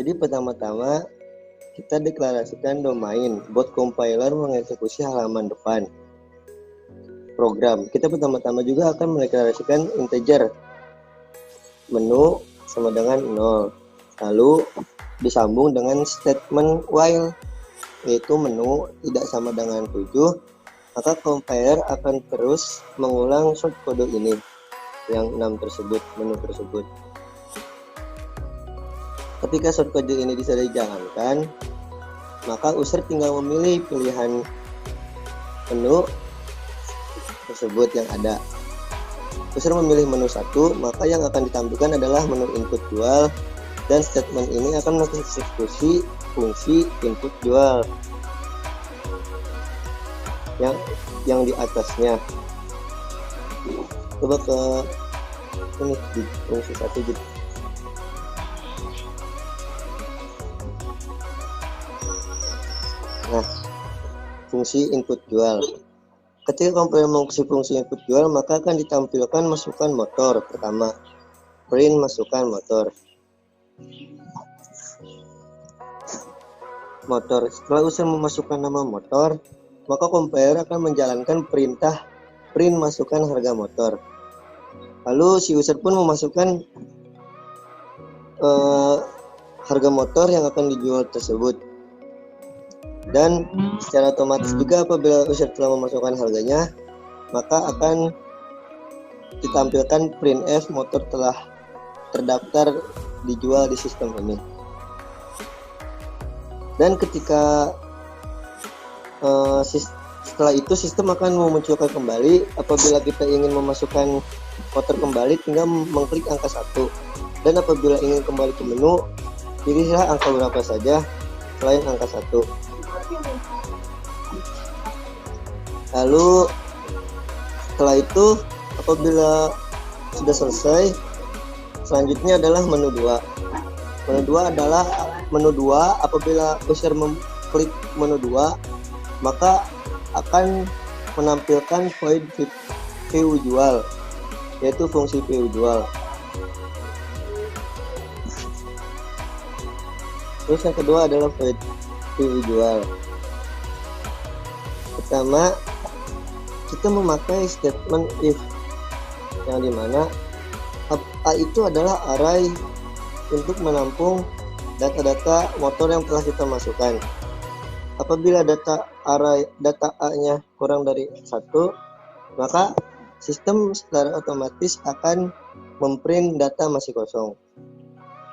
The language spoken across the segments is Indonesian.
Jadi pertama-tama kita deklarasikan domain buat compiler mengeksekusi halaman depan program. Kita pertama-tama juga akan mendeklarasikan integer menu sama dengan 0. Lalu disambung dengan statement while, yaitu menu tidak sama dengan 7, maka compiler akan terus mengulang shortcode ini yang 6 tersebut, menu tersebut. Ketika shortcode ini bisa dijalankan, maka user tinggal memilih pilihan menu tersebut yang ada. User memilih menu 1, maka yang akan ditampilkan adalah menu input jual, dan statement ini akan mengeksekusi fungsi input jual yang di atasnya. Coba ke ini di fungsi 1 gitu. Nah, fungsi input jual. Ketika kompiler mengisi fungsi input jual, maka akan ditampilkan masukan motor. Pertama, print masukan motor. Setelah user memasukkan nama motor, maka kompiler akan menjalankan perintah print masukkan harga motor. Lalu si user pun memasukkan harga motor yang akan dijual tersebut. Dan secara otomatis juga apabila user telah memasukkan harganya, maka akan ditampilkan printf motor telah terdaftar dijual di sistem ini. Dan ketika setelah itu sistem akan memunculkan kembali apabila kita ingin memasukkan motor kembali, tinggal mengklik angka 1. Dan apabila ingin kembali ke menu, pilihlah angka berapa saja selain angka 1. Lalu setelah itu apabila sudah selesai, selanjutnya adalah menu 2. Menu 2 adalah menu 2 apabila user mengklik menu 2, maka akan menampilkan void view jual, yaitu fungsi view jual. Terus yang kedua adalah void view jual. Pertama, kita memakai statement if, yang dimana A itu adalah array untuk menampung data-data motor yang telah kita masukkan. Apabila data A-nya kurang dari 1, maka sistem secara otomatis akan memprint data masih kosong.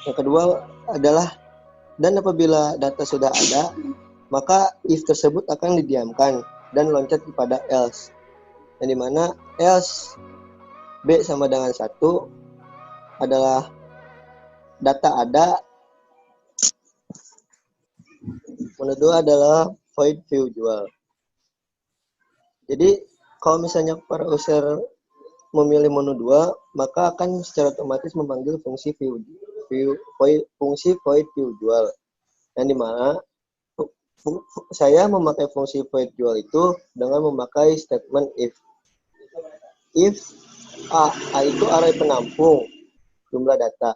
Yang kedua adalah, dan apabila data sudah ada, maka if tersebut akan didiamkan dan loncat kepada else, yang dimana else B sama dengan 1 adalah data ada, menu 2 adalah void view jual. Jadi kalau misalnya para user memilih menu 2, maka akan secara otomatis memanggil fungsi fungsi void view jual, yang dimana saya memakai fungsi void jual itu dengan memakai statement if. If A itu array penampung jumlah data.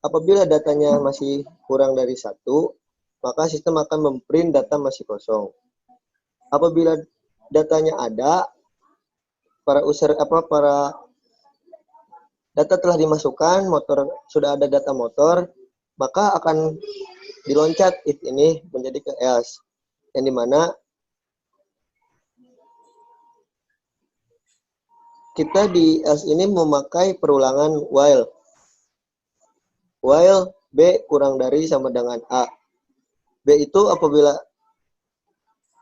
Apabila datanya masih kurang dari 1, maka sistem akan memprint data masih kosong. Apabila datanya ada, para data telah dimasukkan, sudah ada data motor, maka akan diloncat if ini menjadi ke else, yang dimana kita di else ini memakai perulangan while B kurang dari sama dengan A. B itu apabila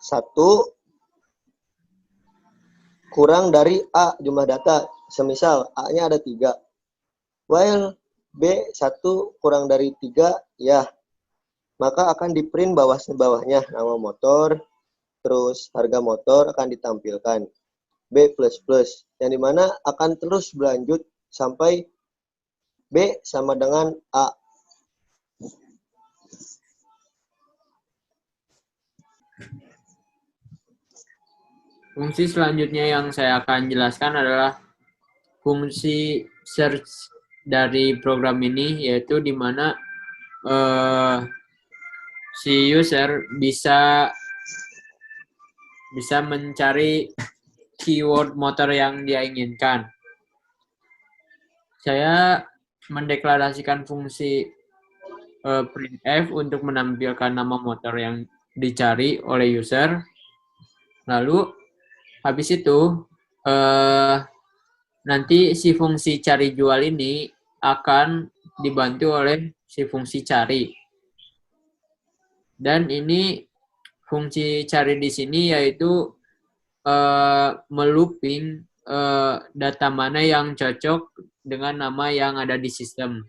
1 kurang dari A jumlah data, semisal A-nya ada 3, while B 1 kurang dari 3, ya, maka akan di-print bawahnya nama motor, terus harga motor akan ditampilkan B++, yang dimana akan terus berlanjut sampai B sama dengan A. Fungsi selanjutnya yang saya akan jelaskan adalah fungsi search dari program ini, yaitu di mana si user bisa mencari keyword motor yang dia inginkan. Saya mendeklarasikan fungsi printf untuk menampilkan nama motor yang dicari oleh user. Lalu habis itu nanti si fungsi cari jual ini akan dibantu oleh si fungsi cari. Dan ini fungsi cari di sini yaitu melooping data mana yang cocok dengan nama yang ada di sistem.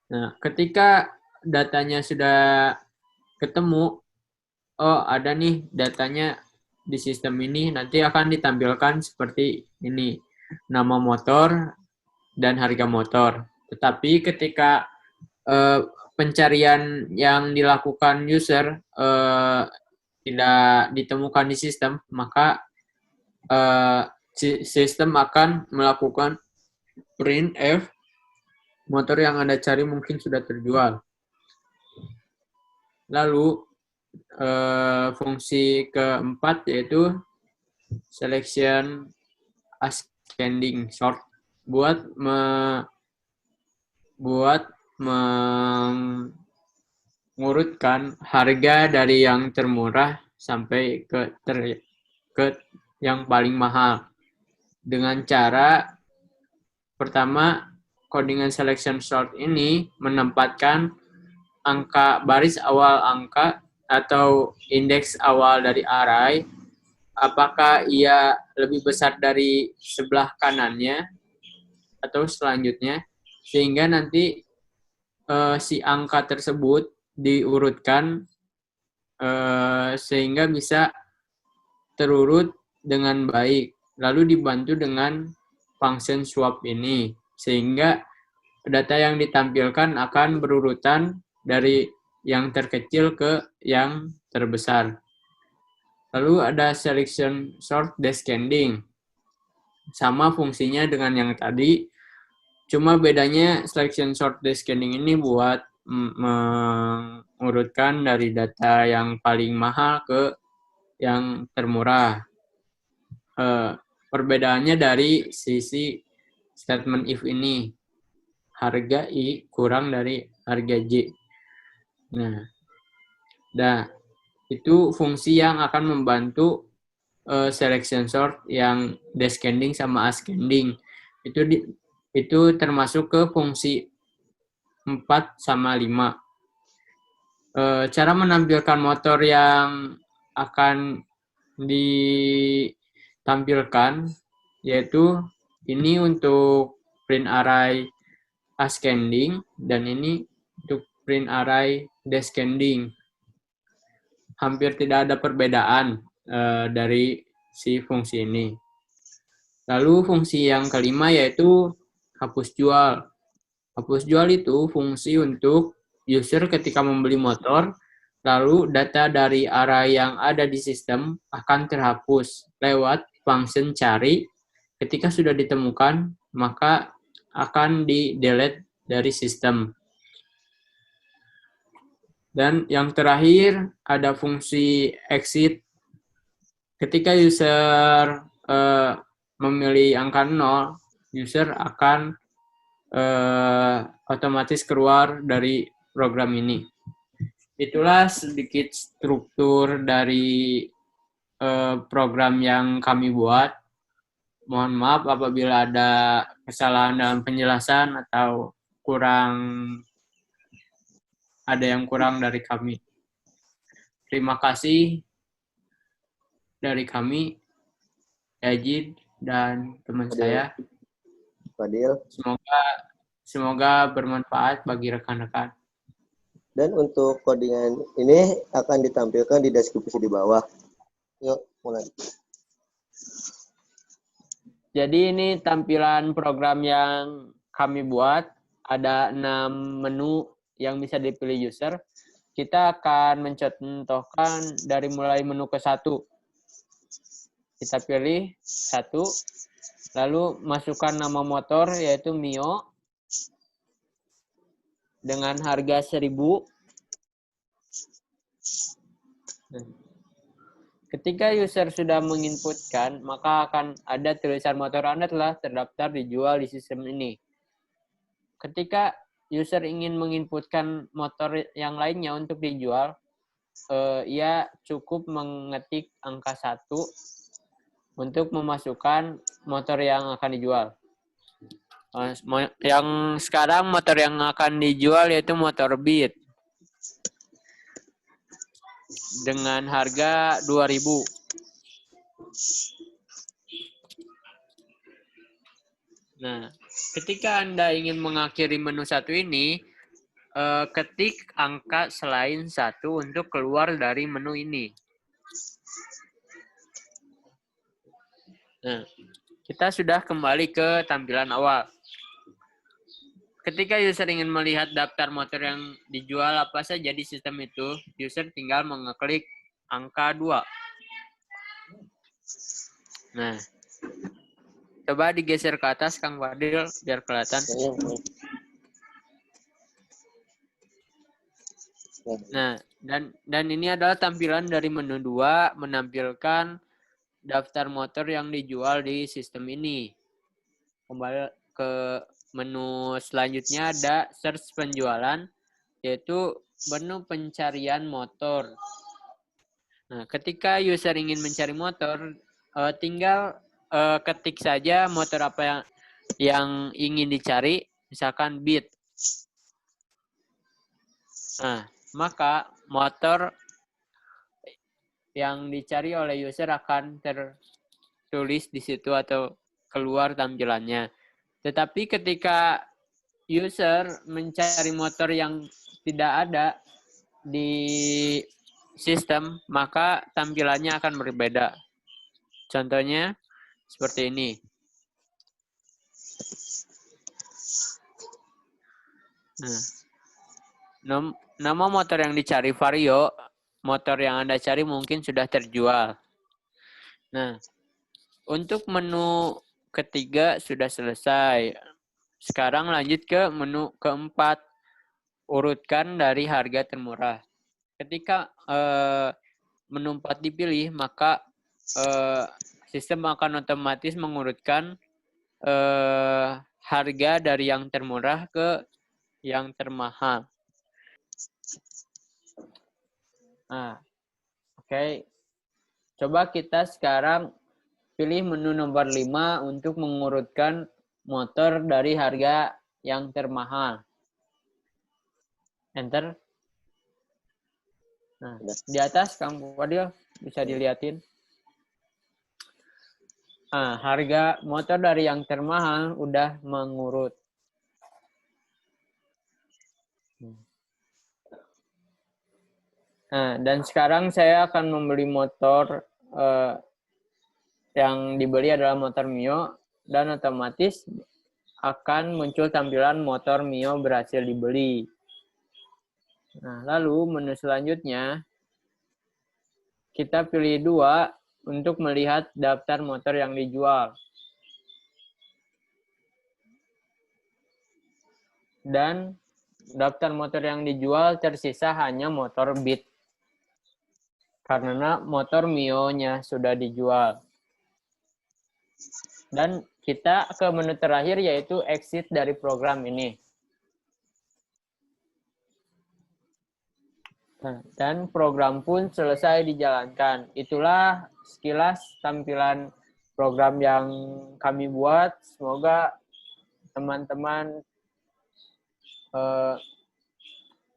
Nah, ketika datanya sudah ketemu, oh ada nih datanya di sistem ini, nanti akan ditampilkan seperti ini, nama motor dan harga motor. Tetapi ketika pencarian yang dilakukan user tidak ditemukan di sistem, maka sistem akan melakukan printf motor yang Anda cari mungkin sudah terjual. Lalu fungsi keempat yaitu selection ascending sort buat mengurutkan harga dari yang termurah sampai ke yang paling mahal. Dengan cara pertama, codingan selection sort ini menempatkan angka baris awal angka atau indeks awal dari array, apakah ia lebih besar dari sebelah kanannya atau selanjutnya, sehingga nanti si angka tersebut diurutkan sehingga bisa terurut dengan baik, lalu dibantu dengan function swap ini, sehingga data yang ditampilkan akan berurutan dari yang terkecil ke yang terbesar. Lalu ada selection sort descending. Sama fungsinya dengan yang tadi, cuma bedanya selection sort descending ini buat mengurutkan dari data yang paling mahal ke yang termurah. Perbedaannya dari sisi statement if ini, harga I kurang dari harga J. Nah, itu fungsi yang akan membantu selection sort yang descending sama ascending. Itu termasuk ke fungsi 4 sama 5. Cara menampilkan motor yang akan ditampilkan yaitu ini untuk print array ascending dan ini untuk print array descending. Hampir tidak ada perbedaan dari si fungsi ini. Lalu fungsi yang kelima yaitu hapus jual. Hapus jual itu fungsi untuk user ketika membeli motor, lalu data dari array yang ada di sistem akan terhapus lewat function cari. Ketika sudah ditemukan, maka akan di-delete dari sistem. Dan yang terakhir ada fungsi exit. Ketika user memilih angka 0, user akan otomatis keluar dari program ini. Itulah sedikit struktur dari program yang kami buat. Mohon maaf apabila ada kesalahan dalam penjelasan atau ada yang kurang dari kami. Terima kasih dari kami, Yajid dan teman saya. Fadil. Semoga bermanfaat bagi rekan-rekan. Dan untuk codingan ini akan ditampilkan di deskripsi di bawah. Yuk, mulai. Jadi ini tampilan program yang kami buat. Ada 6 menu yang bisa dipilih user. Kita akan mencontohkan dari mulai menu ke 1. Kita pilih 1, Lalu masukkan nama motor yaitu Mio dengan harga 1.000. Ketika user sudah menginputkan, maka akan ada tulisan motor Anda telah terdaftar dijual di sistem ini. Ketika user ingin menginputkan motor yang lainnya untuk dijual, ia cukup mengetik angka 1 untuk memasukkan motor yang akan dijual. Yang sekarang motor yang akan dijual yaitu motor Beat dengan harga 2.000. Nah, ketika Anda ingin mengakhiri menu satu ini, ketik angka selain 1 untuk keluar dari menu ini. Nah, kita sudah kembali ke tampilan awal. Ketika user ingin melihat daftar motor yang dijual apa saja di sistem itu, user tinggal mengeklik angka 2. Nah, coba digeser ke atas, Kang Fadil, biar kelihatan. Nah, dan ini adalah tampilan dari menu 2, menampilkan daftar motor yang dijual di sistem ini. Kembali ke menu selanjutnya ada search penjualan, yaitu menu pencarian motor. Nah, ketika user ingin mencari motor, tinggal ketik saja motor apa yang ingin dicari, misalkan Beat. Nah, maka motor yang dicari oleh user akan tertulis di situ atau keluar tampilannya. Tetapi ketika user mencari motor yang tidak ada di sistem, maka tampilannya akan berbeda. Contohnya seperti ini. Nah, nama motor yang dicari Vario, motor yang Anda cari mungkin sudah terjual. Nah, untuk menu ketiga sudah selesai. Sekarang lanjut ke menu keempat, urutkan dari harga termurah. Ketika menu 4 dipilih, maka sistem akan otomatis mengurutkan harga dari yang termurah ke yang termahal. Nah, oke. Coba kita sekarang pilih menu nomor 5 untuk mengurutkan motor dari harga yang termahal. Enter. Nah, di atas Kang Fadil bisa dilihatin. Nah, harga motor dari yang termahal udah mengurut. Nah, dan sekarang saya akan membeli motor yang dibeli adalah motor Mio, dan otomatis akan muncul tampilan motor Mio berhasil dibeli. Nah, lalu menu selanjutnya kita pilih 2 untuk melihat daftar motor yang dijual. Dan daftar motor yang dijual tersisa hanya motor Beat. Karena motor Mio-nya sudah dijual. Dan kita ke menu terakhir yaitu exit dari program ini. Nah, dan program pun selesai dijalankan. Itulah sekilas tampilan program yang kami buat. Semoga teman-teman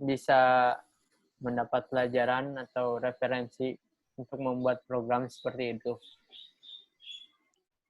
bisa mendapat pelajaran atau referensi untuk membuat program seperti itu.